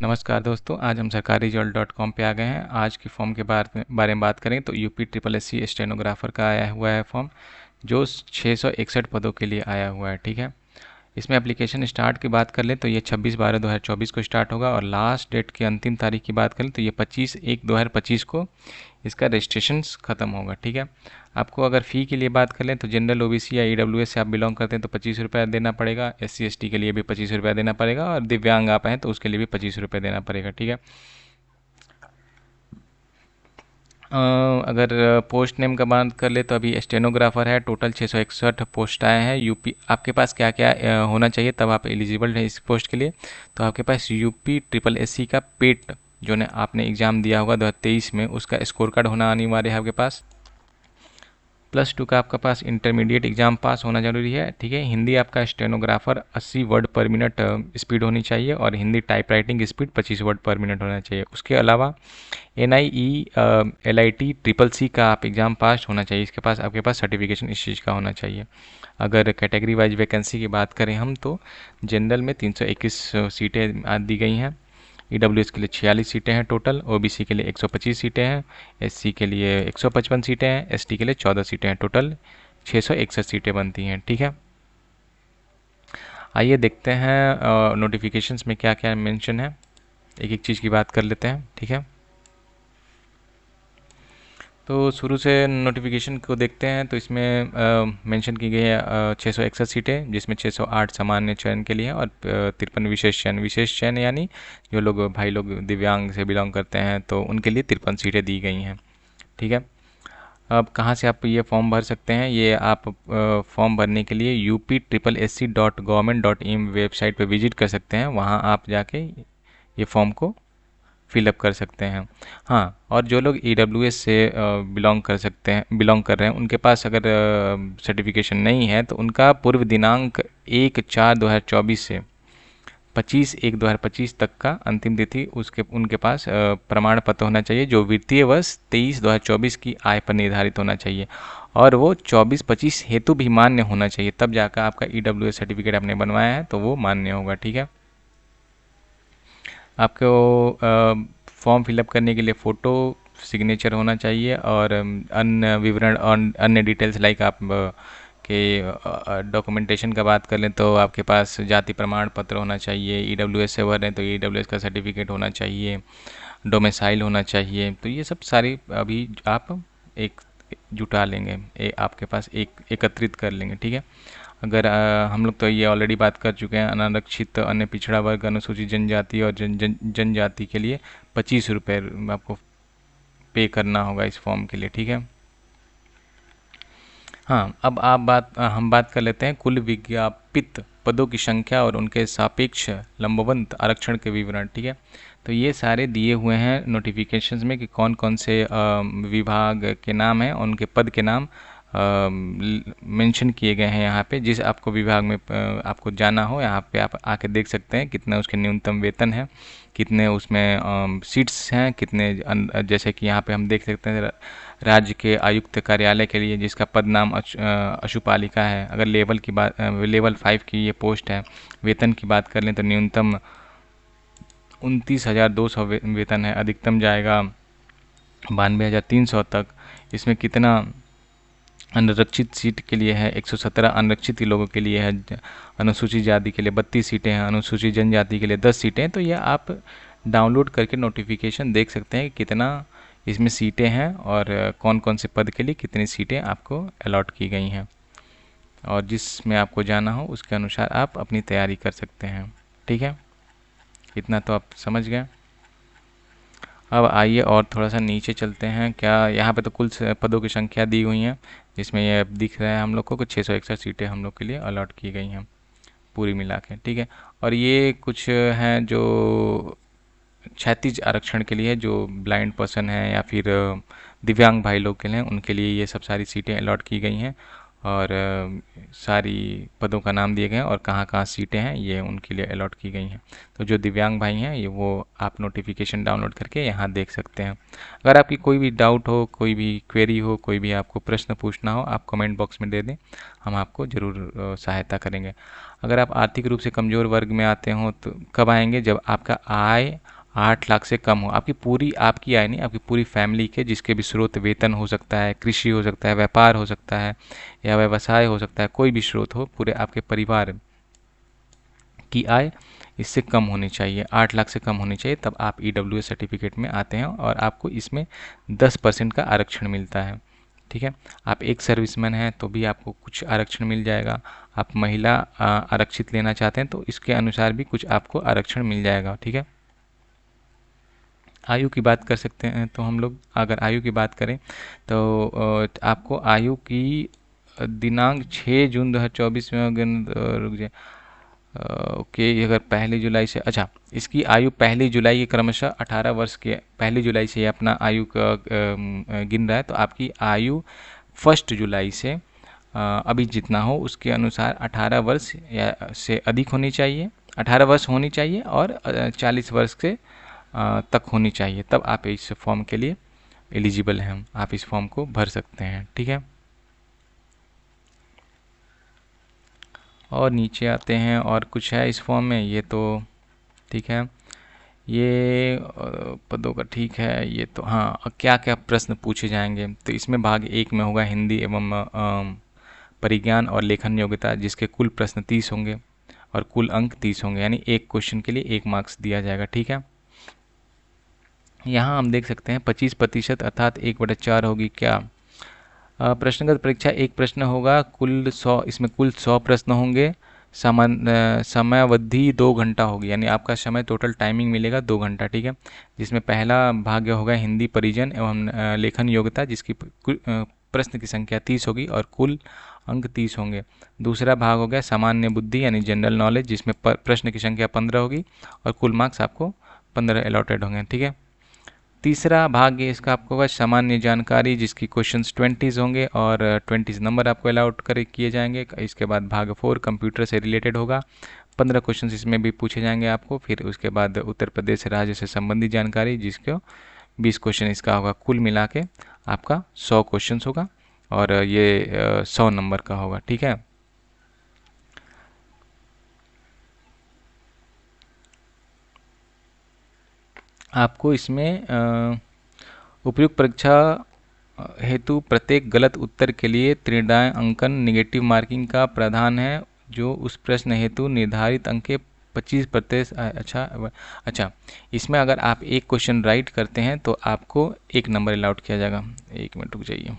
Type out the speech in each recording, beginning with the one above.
नमस्कार दोस्तो61 आज हम सरकारीजॉल.com पे आ गए हैं। आज की फॉर्म के बारे में बात करें तो UP triple S C stenographer का आया हुआ है फॉर्म, जो 661 पदों के लिए आया हुआ है। ठीक है, इसमें एप्लीकेशन स्टार्ट की बात कर लें तो ये 26/12/2024 को स्टार्ट होगा और लास्ट डेट की अंतिम तारीख की बात करें तो ये 25/1/2025 को इसका रजिस्ट्रेशन ख़त्म होगा। ठीक है, आपको अगर फ़ी की लिए बात कर लें तो जनरल ओबीसी या ईडब्ल्यूएस से आप बिलोंग करते हैं तो 25 रुपये देना पड़ेगा, एससी एसटी के लिए भी 25 रुपये देना पड़ेगा और दिव्यांग आप हैं तो उसके लिए भी 25 रुपये देना पड़ेगा। ठीक है, अगर पोस्ट नेम का बात कर ले तो अभी स्टेनोग्राफर है, टोटल 661 पोस्ट आए हैं। यूपी आपके पास क्या क्या होना चाहिए तब आप एलिजिबल है इस पोस्ट के लिए, तो आपके पास यूपी ट्रिपल एस सी का पेट जो ने आपने एग्ज़ाम दिया होगा 2023 में, उसका स्कोर कार्ड होना अनिवार्य है आपके पास। +2 का आपका पास इंटरमीडिएट एग्जाम पास होना जरूरी है। ठीक है, हिंदी आपका स्टेनोग्राफर 80 वर्ड पर मिनट स्पीड होनी चाहिए और हिंदी टाइपराइटिंग स्पीड 25 वर्ड पर मिनट होना चाहिए। उसके अलावा NIE LIT ट्रिपल सी का आप एग्ज़ाम पास होना चाहिए, इसके पास आपके पास सर्टिफिकेशन इस चीज़ का होना चाहिए। अगर कैटेगरी वाइज वैकेंसी की बात करें हम तो जनरल में 321 सीटें दी गई हैं, EWS के लिए 46 सीटें हैं टोटल, OBC के लिए 125 सीटें हैं, SC के लिए 155 सीटें हैं, ST के लिए 14 सीटें हैं, टोटल 661 सीटें बनती हैं। ठीक है, आइए देखते हैं नोटिफिकेशंस में क्या क्या मेंशन है, एक एक चीज़ की बात कर लेते हैं। ठीक है, तो शुरू से नोटिफिकेशन को देखते हैं तो इसमें मेंशन की गई है 661 सीटें, जिसमें 608 सामान्य चयन के लिए और 53 विशेष चयन यानी जो लोग भाई लोग दिव्यांग से बिलोंग करते हैं तो उनके लिए 53 सीटें दी गई हैं। ठीक है, अब कहाँ से आप ये फॉर्म भर सकते हैं, ये आप फॉर्म भरने के लिए uptripplesc.government.in वेबसाइट पर विजिट कर सकते हैं, वहाँ आप जाके ये फॉर्म को फिलअप कर सकते हैं। हाँ, और जो लोग EWS से बिलोंग कर रहे हैं उनके पास अगर सर्टिफिकेशन नहीं है तो उनका पूर्व दिनांक 1/4/2024 से 25/1/2025 तक का अंतिम तिथि उनके पास प्रमाण पत्र होना चाहिए, जो वित्तीय वर्ष 23/2024 की आय पर निर्धारित होना चाहिए और वो 24/25 हेतु भी मान्य होना चाहिए, तब जाकर आपका EWS सर्टिफिकेट आपने बनवाया है तो वो मान्य होगा। ठीक है, आपको फॉर्म फिलअप करने के लिए फ़ोटो सिग्नेचर होना चाहिए और अन्य विवरण और अन्य डिटेल्स लाइक आप के डॉक्यूमेंटेशन का बात कर लें तो आपके पास जाति प्रमाण पत्र होना चाहिए, EWS से भर रहे हैं तो EWS का सर्टिफिकेट होना चाहिए, डोमिसाइल होना चाहिए। तो ये सब सारी अभी आप एक जुटा लेंगे, आपके पास एकत्रित कर लेंगे। ठीक है, अगर हम लोग तो ये ऑलरेडी बात कर चुके हैं, अनारक्षित अन्य पिछड़ा वर्ग अनुसूचित जनजाति और जनजाति के लिए 25 रुपये आपको पे करना होगा इस फॉर्म के लिए। ठीक है, हाँ, अब हम बात कर लेते हैं कुल विज्ञापित पदों की संख्या और उनके सापेक्ष लंबवंत आरक्षण के विवरण। ठीक है, तो ये सारे दिए हुए हैं नोटिफिकेशंस में कि कौन कौन से विभाग के नाम हैं, उनके पद के नाम मेंशन किए गए हैं यहाँ पे। जिस आपको विभाग में आपको जाना हो, यहाँ पे आप आके देख सकते हैं कितना उसके न्यूनतम वेतन है, कितने उसमें सीट्स हैं, कितने जैसे कि यहाँ पे हम देख सकते हैं राज्य के आयुक्त कार्यालय के लिए जिसका पद नाम अशुपालिका है, अगर लेवल 5 की ये पोस्ट है, वेतन की बात कर लें तो न्यूनतम 29,200 वेतन है, अधिकतम जाएगा 92,300 तक। इसमें कितना अनारक्षित सीट के लिए है 117, आरक्षित लोगों के लिए है, अनुसूचित जाति के लिए 32 सीटें हैं, अनुसूचित जनजाति के लिए 10 सीटें। तो ये आप डाउनलोड करके नोटिफिकेशन देख सकते हैं कि कितना इसमें सीटें हैं और कौन कौन से पद के लिए कितनी सीटें आपको अलॉट की गई हैं, और जिसमें आपको जाना हो उसके अनुसार आप अपनी तैयारी कर सकते हैं। ठीक है, इतना तो आप समझ गए। अब आइए और थोड़ा सा नीचे चलते हैं। क्या यहाँ पे तो कुल पदों की संख्या दी हुई हैं, जिसमें ये दिख रहा है हम लोग को कि 661 सीटें हम लोग के लिए अलॉट की गई हैं पूरी मिला के। ठीक है, और ये कुछ हैं जो क्षैतिज आरक्षण के लिए, जो ब्लाइंड पर्सन है या फिर दिव्यांग भाई लोग के लिए, उनके लिए ये सब सारी सीटें अलॉट की गई हैं और सारी पदों का नाम दिए गए हैं और कहाँ कहाँ सीटें हैं ये उनके लिए अलॉट की गई हैं। तो जो दिव्यांग भाई हैं ये वो आप नोटिफिकेशन डाउनलोड करके यहाँ देख सकते हैं। अगर आपकी कोई भी डाउट हो, कोई भी क्वेरी हो, कोई भी आपको प्रश्न पूछना हो, आप कमेंट बॉक्स में दे दें, हम आपको ज़रूर सहायता करेंगे। अगर आप आर्थिक रूप से कमज़ोर वर्ग में आते हो तो कब आएंगे, जब आपका आय 8 लाख से कम हो, आपकी पूरी आपकी आय नहीं, आपकी पूरी फैमिली के, जिसके भी स्रोत वेतन हो सकता है, कृषि हो सकता है, व्यापार हो सकता है या व्यवसाय हो सकता है, कोई भी स्रोत हो, पूरे आपके परिवार की आय इससे कम होनी चाहिए, 8 लाख से कम होनी चाहिए, तब आप EWS सर्टिफिकेट में आते हैं और आपको इसमें 10% का आरक्षण मिलता है। ठीक है, आप एक सर्विसमैन हैं तो भी आपको कुछ आरक्षण मिल जाएगा। आप महिला आरक्षित लेना चाहते हैं तो इसके अनुसार भी कुछ आपको आरक्षण मिल जाएगा। ठीक है, आयु की बात कर सकते हैं तो हम लोग अगर आयु की बात करें तो आपको आयु की दिनांक 6 जून 2024 में रुक जाए, ओके, अगर 1 जुलाई से, अच्छा, इसकी आयु 1 जुलाई के क्रमशः 18 वर्ष के 1 जुलाई से ये अपना आयु का गिन रहा है, तो आपकी आयु 1 जुलाई से अभी जितना हो उसके अनुसार 18 वर्ष या से अधिक होनी चाहिए, 18 वर्ष होनी चाहिए और 40 वर्ष से तक होनी चाहिए, तब आप इस फॉर्म के लिए एलिजिबल हैं, आप इस फॉर्म को भर सकते हैं। ठीक है, और नीचे आते हैं और कुछ है इस फॉर्म में, ये तो ठीक है, ये पदों का ठीक है, ये तो हाँ, क्या क्या प्रश्न पूछे जाएंगे, तो इसमें भाग 1 में होगा हिंदी एवं परिज्ञान और लेखन योग्यता, जिसके कुल प्रश्न 30 होंगे और कुल अंक 30 होंगे, यानी एक क्वेश्चन के लिए 1 मार्क्स दिया जाएगा। ठीक है, यहाँ हम देख सकते हैं 25% अर्थात 1/4 होगी क्या। प्रश्नगत परीक्षा एक प्रश्न होगा, कुल 100, इसमें कुल 100 प्रश्न होंगे, समयावधि 2 घंटा होगी, यानी आपका समय टोटल टाइमिंग मिलेगा 2 घंटा। ठीक है, जिसमें पहला भाग होगा हिंदी परिजन एवं लेखन योग्यता, जिसकी प्रश्न की संख्या 30 होगी और कुल अंक 30 होंगे। दूसरा भाग हो गया सामान्य बुद्धि यानी जनरल नॉलेज, जिसमें प्रश्न की संख्या 15 होगी और कुल मार्क्स आपको 15 अलॉटेड होंगे। ठीक है, तीसरा भाग ये इसका आपको होगा सामान्य जानकारी, जिसकी क्वेश्चंस 20 होंगे और 20 नंबर आपको अलाउट कर किए जाएंगे। इसके बाद भाग 4 कंप्यूटर से रिलेटेड होगा, 15 क्वेश्चंस इसमें भी पूछे जाएंगे आपको। फिर उसके बाद उत्तर प्रदेश राज्य से संबंधित जानकारी, जिसको 20 क्वेश्चन इसका होगा, कुल मिला के आपका 100 क्वेश्चन होगा और ये 100 नंबर का होगा। ठीक है, आपको इसमें उपयुक्त परीक्षा हेतु प्रत्येक गलत उत्तर के लिए त्रिडाय अंकन निगेटिव मार्किंग का प्रावधान है, जो उस प्रश्न हेतु निर्धारित अंक के 25%। अच्छा, इसमें अगर आप एक क्वेश्चन राइट करते हैं तो आपको 1 नंबर अलाउट किया जाएगा। 1 मिनट रुक जाइए,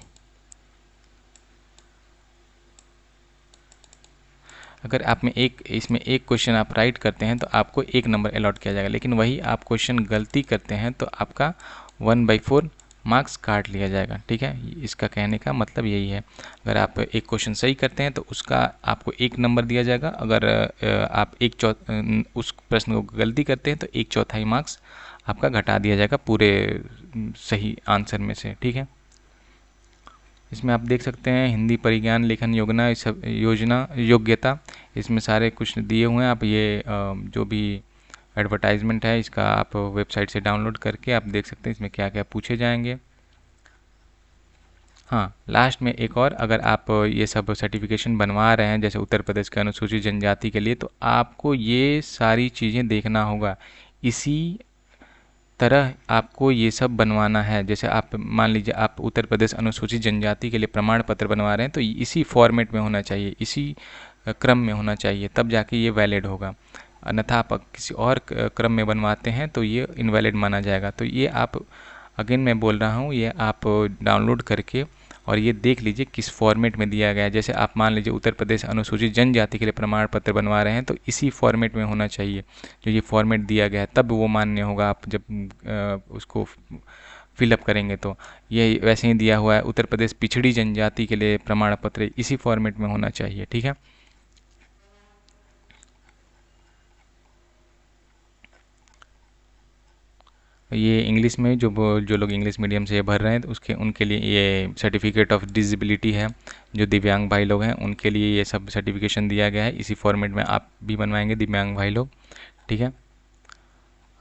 अगर आप में इसमें एक क्वेश्चन आप राइट करते हैं तो आपको 1 नंबर अलॉट किया जाएगा, लेकिन वही आप क्वेश्चन गलती करते हैं तो आपका 1/4 मार्क्स काट लिया जाएगा। ठीक है, इसका कहने का मतलब यही है, अगर आप एक क्वेश्चन सही करते हैं तो उसका आपको 1 नंबर दिया जाएगा, अगर आप उस प्रश्न को गलती करते हैं तो 1/4 मार्क्स आपका घटा दिया जाएगा पूरे सही आंसर में से। ठीक है, इसमें आप देख सकते हैं हिंदी परिज्ञान लेखन योजना योग्यता, इसमें सारे कुछ दिए हुए हैं। आप ये जो भी एडवर्टाइजमेंट है इसका आप वेबसाइट से डाउनलोड करके आप देख सकते हैं इसमें क्या क्या पूछे जाएंगे। हाँ, लास्ट में एक और, अगर आप ये सब सर्टिफिकेशन बनवा रहे हैं जैसे उत्तर प्रदेश के अनुसूचित जनजाति के लिए, तो आपको ये सारी चीज़ें देखना होगा, इसी तरह आपको ये सब बनवाना है। जैसे आप मान लीजिए आप उत्तर प्रदेश अनुसूचित जनजाति के लिए प्रमाण पत्र बनवा रहे हैं तो इसी फॉर्मेट में होना चाहिए, इसी क्रम में होना चाहिए, तब जाके ये वैलिड होगा। अन्यथा आप किसी और क्रम में बनवाते हैं तो ये इनवैलिड माना जाएगा। तो ये आप, अगेन मैं बोल रहा हूँ, ये आप डाउनलोड करके और ये देख लीजिए किस फॉर्मेट में दिया गया है। जैसे आप मान लीजिए उत्तर प्रदेश अनुसूचित जनजाति के लिए प्रमाण पत्र बनवा रहे हैं तो इसी फॉर्मेट में होना चाहिए, जो ये फॉर्मेट दिया गया है, तब वो मान्य होगा। आप जब उसको फिलअप करेंगे तो ये वैसे ही दिया हुआ है, उत्तर प्रदेश पिछड़ी जनजाति के लिए प्रमाण पत्र इसी फॉर्मेट में होना चाहिए। ठीक है, ये इंग्लिश में जो लोग इंग्लिश मीडियम से ये भर रहे हैं तो उनके लिए ये सर्टिफिकेट ऑफ डिसेबिलिटी है, जो दिव्यांग भाई लोग हैं उनके लिए ये सब सर्टिफिकेशन दिया गया है, इसी फॉर्मेट में आप भी बनवाएंगे दिव्यांग भाई लोग। ठीक है,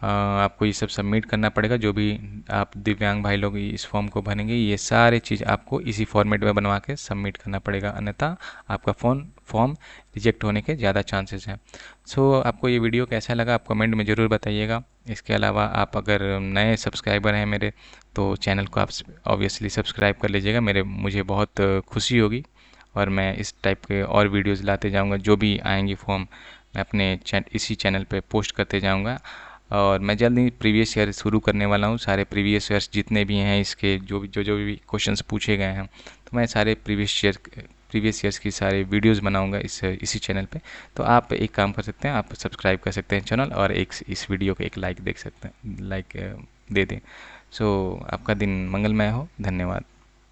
आपको ये सब सबमिट करना पड़ेगा। जो भी आप दिव्यांग भाई लोग इस फॉर्म को भरेंगे, ये सारे चीज़ आपको इसी फॉर्मेट में बनवा के सबमिट करना पड़ेगा, अन्यथा आपका फॉर्म रिजेक्ट होने के ज़्यादा चांसेस हैं। सो आपको ये वीडियो कैसा लगा आप कमेंट में ज़रूर बताइएगा। इसके अलावा आप अगर नए सब्सक्राइबर हैं मेरे, तो चैनल को आप ऑब्वियसली सब्सक्राइब कर लीजिएगा। मुझे बहुत खुशी होगी, और मैं इस टाइप के और वीडियोज़ लाते जाऊँगा। जो भी आएंगी फॉर्म मैं अपने इसी चैनल पे पोस्ट करते जाऊँगा। और मैं जल्द ही प्रीवियस ईयर शुरू करने वाला हूँ। सारे प्रीवियस ईयर्स जितने भी हैं, इसके जो भी क्वेश्चंस पूछे गए हैं, तो मैं सारे प्रीवियस ईयर्स की सारे वीडियोस बनाऊंगा इसी चैनल पे। तो आप एक काम कर सकते हैं, आप सब्सक्राइब कर सकते हैं चैनल, और इस वीडियो को एक लाइक देख सकते हैं, लाइक दे दें। सो आपका दिन मंगलमय हो। धन्यवाद।